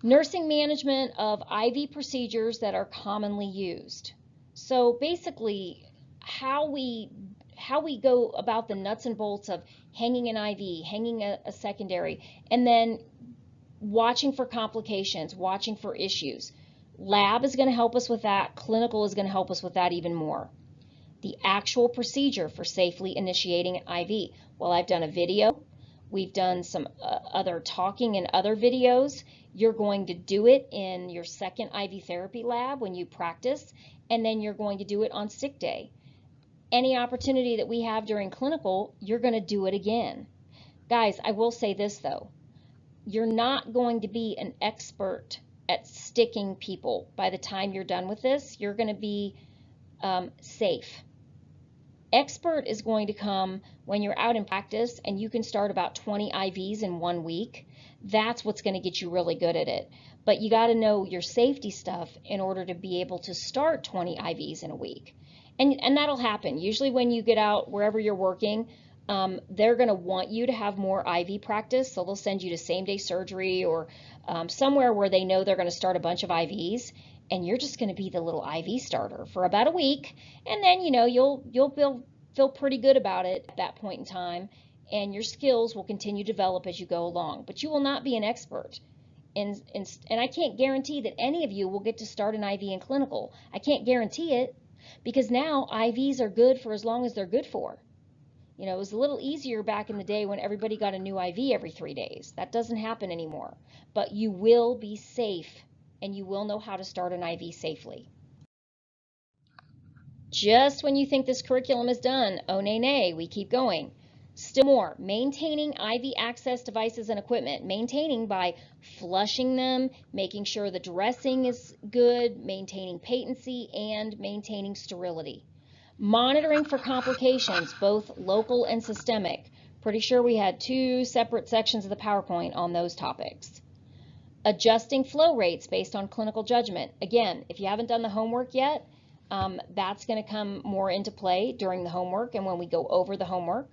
Nursing management of IV procedures that are commonly used. So basically, how we go about the nuts and bolts of hanging an IV, hanging a secondary, and then watching for complications, watching for issues. Lab is going to help us with that. Clinical is going to help us with that even more. The actual procedure for safely initiating an IV. Well, I've done a video. We've done some other talking in other videos. You're going to do it in your second IV therapy lab when you practice, and then you're going to do it on sick day. Any opportunity that we have during clinical, you're going to do it again. Guys, I will say this though. You're not going to be an expert at sticking people by the time you're done with this. You're going to be safe. Expert is going to come when you're out in practice and you can start about 20 IVs in 1 week. That's what's going to get you really good at it. But you got to know your safety stuff in order to be able to start 20 IVs in a week. And that'll happen. Usually when you get out wherever you're working, they're going to want you to have more IV practice. So they'll send you to same-day surgery or somewhere where they know they're going to start a bunch of IVs. And you're just going to be the little IV starter for about a week. And then, you'll feel pretty good about it at that point in time. And your skills will continue to develop as you go along. But you will not be an expert. And I can't guarantee that any of you will get to start an IV in clinical. I can't guarantee it because now IVs are good for as long as they're good for. You know, it was a little easier back in the day when everybody got a new IV every 3 days. That doesn't happen anymore. But you will be safe and you will know how to start an IV safely. Just when you think this curriculum is done, oh nay nay, we keep going. Still more, maintaining IV access devices and equipment, maintaining by flushing them, making sure the dressing is good, maintaining patency, and maintaining sterility. Monitoring for complications, both local and systemic. Pretty sure we had 2 separate sections of the PowerPoint on those topics. Adjusting flow rates based on clinical judgment. Again, if you haven't done the homework yet, that's going to come more into play during the homework and when we go over the homework.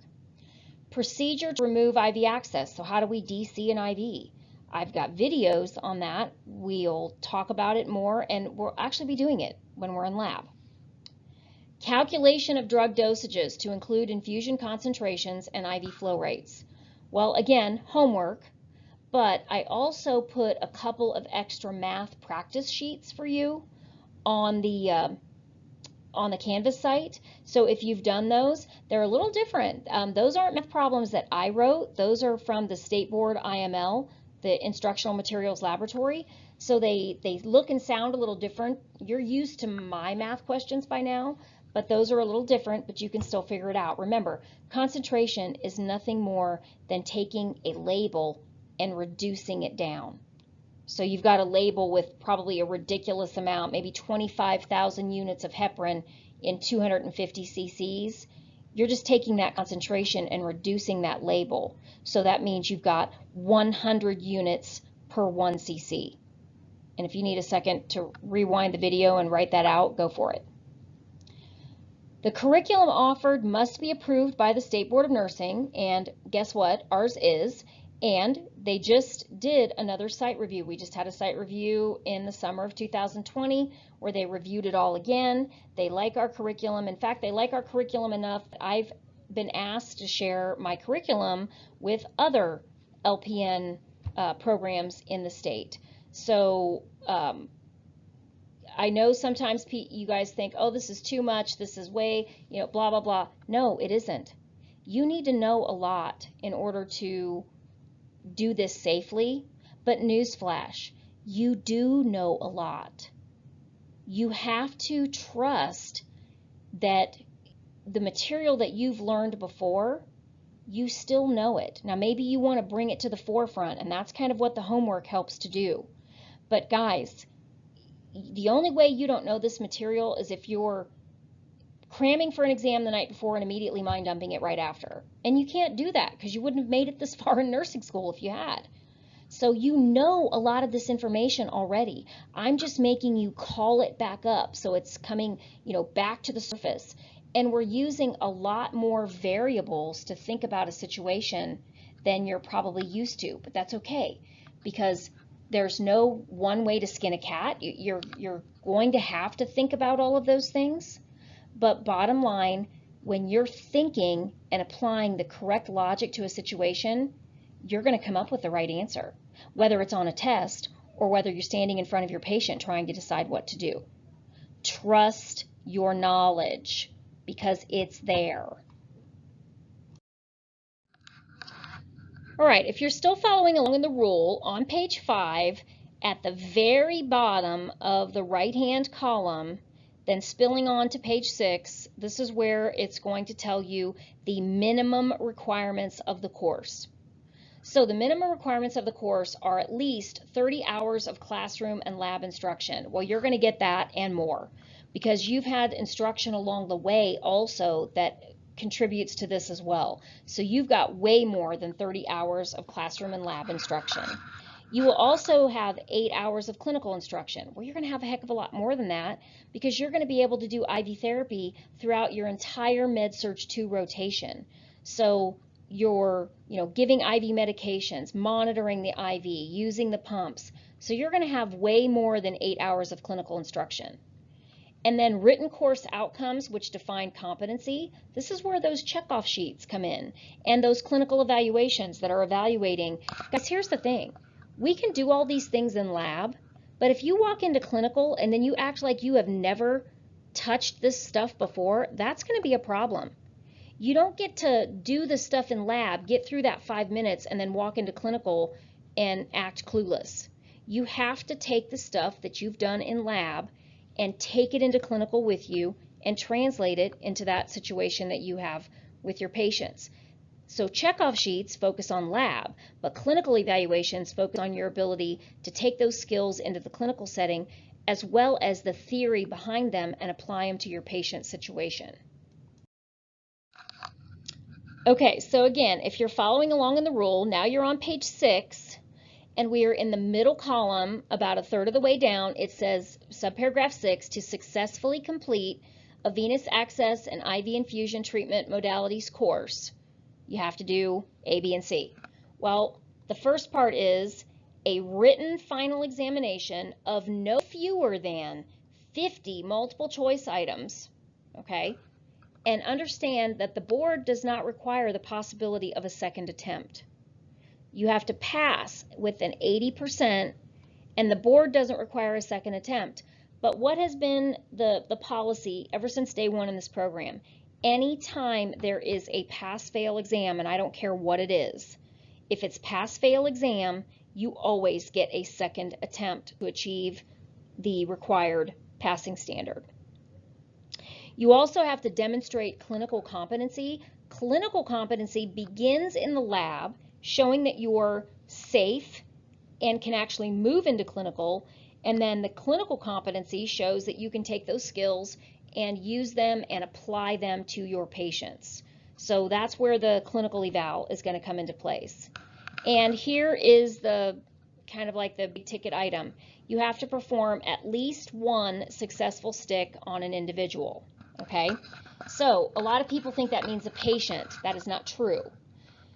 Procedure to remove IV access. So how do we DC an IV? I've got videos on that. We'll talk about it more, and we'll actually be doing it when we're in lab. Calculation of drug dosages to include infusion concentrations and IV flow rates. Well, again, homework, but I also put a couple of extra math practice sheets for you on the Canvas site. So if you've done those, they're a little different. Those aren't math problems that I wrote. Those are from the State Board IML, the Instructional Materials Laboratory. So they look and sound a little different. You're used to my math questions by now, but those are a little different, but you can still figure it out. Remember, concentration is nothing more than taking a label and reducing it down. So you've got a label with probably a ridiculous amount, maybe 25,000 units of heparin in 250 cc's. You're just taking that concentration and reducing that label. So that means you've got 100 units per 1 cc. And if you need a second to rewind the video and write that out, go for it. The curriculum offered must be approved by the State Board of Nursing, and guess what? Ours is. And they just did another site review. We just had a site review in the summer of 2020 where they reviewed it all again. They like our curriculum. In fact, they like our curriculum enough that I've been asked to share my curriculum with other LPN programs in the state. So I know sometimes you guys think, oh, this is too much, this is way, you know, blah, blah, blah. No, it isn't. You need to know a lot in order to do this safely, but newsflash, you do know a lot. You have to trust that the material that you've learned before, you still know it. Now maybe you want to bring it to the forefront, and that's kind of what the homework helps to do. But guys, the only way you don't know this material is if you're cramming for an exam the night before and immediately mind dumping it right after. And you can't do that because you wouldn't have made it this far in nursing school if you had. So you know a lot of this information already. I'm just making you call it back up so it's coming, you know, back to the surface. And we're using a lot more variables to think about a situation than you're probably used to, but that's okay because there's no one way to skin a cat. You're going to have to think about all of those things. But bottom line, when you're thinking and applying the correct logic to a situation, you're going to come up with the right answer, whether it's on a test or whether you're standing in front of your patient trying to decide what to do. Trust your knowledge because it's there. All right, if you're still following along in the rule, on page 5, at the very bottom of the right-hand column, then spilling on to page 6, this is where it's going to tell you the minimum requirements of the course. So the minimum requirements of the course are at least 30 hours of classroom and lab instruction. Well, you're going to get that and more because you've had instruction along the way also that contributes to this as well. So you've got way more than 30 hours of classroom and lab instruction. You will also have 8 hours of clinical instruction. Well, you're going to have a heck of a lot more than that because you're going to be able to do IV therapy throughout your entire Med-Surg 2 rotation. So you're, giving IV medications, monitoring the IV, using the pumps. So you're going to have way more than 8 hours of clinical instruction. And then written course outcomes, which define competency. This is where those checkoff sheets come in and those clinical evaluations that are evaluating. Guys, here's the thing. We can do all these things in lab, but if you walk into clinical and then you act like you have never touched this stuff before, that's going to be a problem. You don't get to do the stuff in lab, get through that 5 minutes, and then walk into clinical and act clueless. You have to take the stuff that you've done in lab and take it into clinical with you and translate it into that situation that you have with your patients. So checkoff sheets focus on lab, but clinical evaluations focus on your ability to take those skills into the clinical setting as well as the theory behind them and apply them to your patient situation. Okay, so again, if you're following along in the rule, now you're on page 6, and we are in the middle column, about a third of the way down. It says, subparagraph 6, to successfully complete a venous access and IV infusion treatment modalities course, you have to do A, B, and C. Well, the first part is a written final examination of no fewer than 50 multiple choice items, okay? And understand that the board does not require the possibility of a second attempt. You have to pass with an 80%, and the board doesn't require a second attempt. But what has been the policy ever since day one in this program? Anytime there is a pass-fail exam, and I don't care what it is, if it's pass-fail exam, you always get a second attempt to achieve the required passing standard. You also have to demonstrate clinical competency. Clinical competency begins in the lab, showing that you're safe and can actually move into clinical, and then the clinical competency shows that you can take those skills and use them and apply them to your patients. So that's where the clinical eval is going to come into place. And here is the kind of like the big ticket item. You have to perform at least one successful stick on an individual. Okay, so a lot of people think that means a patient. That is not true.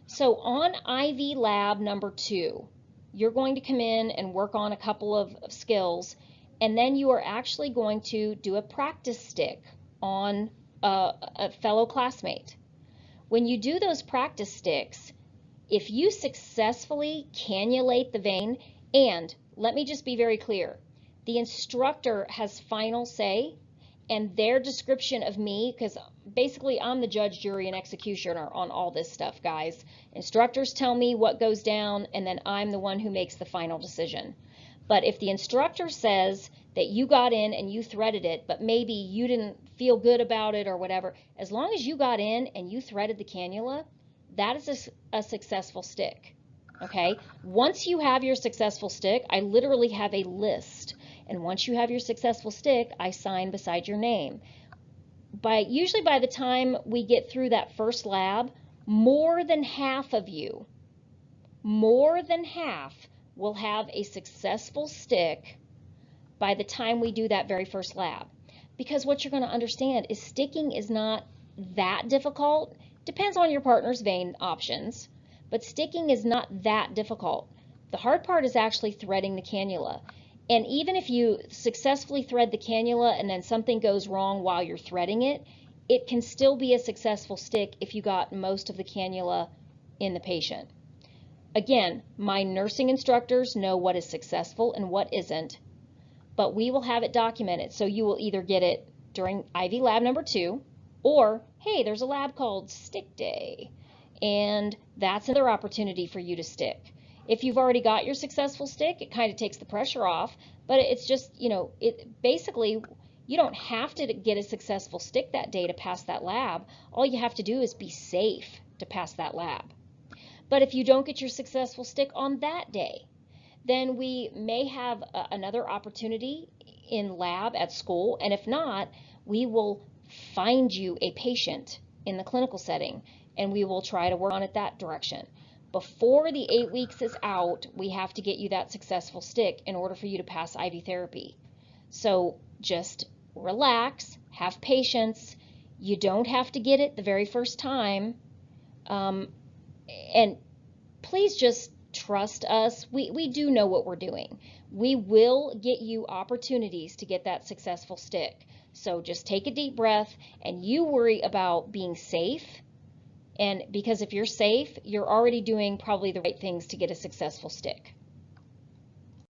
So on IV lab number 2, you're going to come in and work on a couple of skills, and then you are actually going to do a practice stick on a fellow classmate. When you do those practice sticks, if you successfully cannulate the vein, and let me just be very clear, the instructor has final say, and their description of me, because basically I'm the judge, jury, and executioner on all this stuff, guys. Instructors tell me what goes down, and then I'm the one who makes the final decision. But if the instructor says that you got in and you threaded it, but maybe you didn't feel good about it or whatever, as long as you got in and you threaded the cannula, that is a successful stick, okay? Once you have your successful stick, I literally have a list. And once you have your successful stick, I sign beside your name. Usually by the time we get through that first lab, more than half of you, more than half will have a successful stick by the time we do that very first lab. Because what you're going to understand is sticking is not that difficult. Depends on your partner's vein options, but sticking is not that difficult. The hard part is actually threading the cannula. And even if you successfully thread the cannula and then something goes wrong while you're threading it, it can still be a successful stick if you got most of the cannula in the patient. Again, my nursing instructors know what is successful and what isn't, but we will have it documented. So you will either get it during IV lab number 2, or, hey, there's a lab called Stick Day, and that's another opportunity for you to stick. If you've already got your successful stick, it kind of takes the pressure off, but it's just, you know, basically, you don't have to get a successful stick that day to pass that lab. All you have to do is be safe to pass that lab. But if you don't get your successful stick on that day, then we may have another opportunity in lab at school, and if not, we will find you a patient in the clinical setting, and we will try to work on it that direction. Before the 8 weeks is out, we have to get you that successful stick in order for you to pass IV therapy. So just relax, have patience. You don't have to get it the very first time. And please just trust us. We do know what we're doing. We will get you opportunities to get that successful stick. So just take a deep breath and you worry about being safe. And because if you're safe, you're already doing probably the right things to get a successful stick.